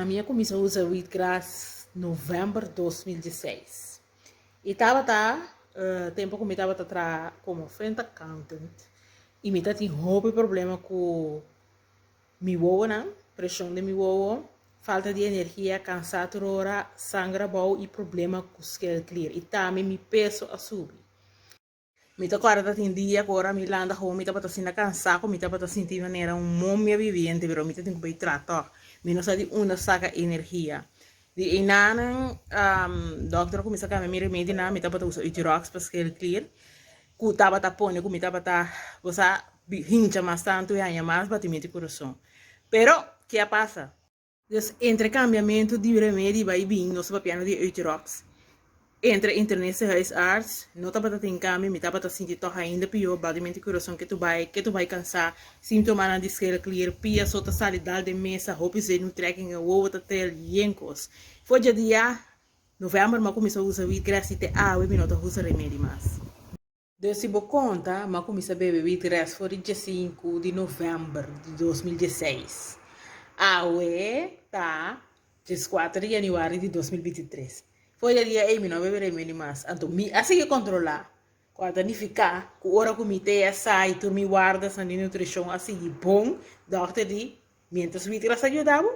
minha comecei a usar wheatgrass em novembro de 2016. E estava tempo que eu estava como frente accountant. E me tinha um problema com meu ovo, não? Pressão de meu ovo, falta de energia, cansado, sangue bom e problema com o scale clear. E também me peso a subir. Me tô agora tem dia agora me landa home me tá para assim cansado me tá para sentir maneira um momia vivente pero me tem que tratar me não sabe uma saca energia de inanan doctor começa a me remédio na me tá para usar Itirox para scale clear ku tava tá pone ku me tá para você hincha mais tanto e ainda mais batimento de coração pero que passa dus intercambiamento de remédio vai bem no seu piano de Itirox entre internet e huisarts, não tá para ter caminho, me tá para sentir toca ainda pior, batimento de coração que tu vai cansar, sintoma na disqueira clear, pia sota salidade de mesa, roupa e no trekking, o outro tel, yenkos. Foi dia novembro, mas começou a usar wheatgrass e te água, e não tá usando remédio mais. Então, se você conta, mas comecei a beber wheatgrass foi dia 5 de novembro de 2016. Água tá, dia 4 de janeiro de 2023. Foi o dia aí, não beberei mais. Então, assim que controlar. Quando não ficar, com hora que me tenha sai, tu me guarda, sem nutrição, assim, bom, doctor de, mientras me tiras ajudava,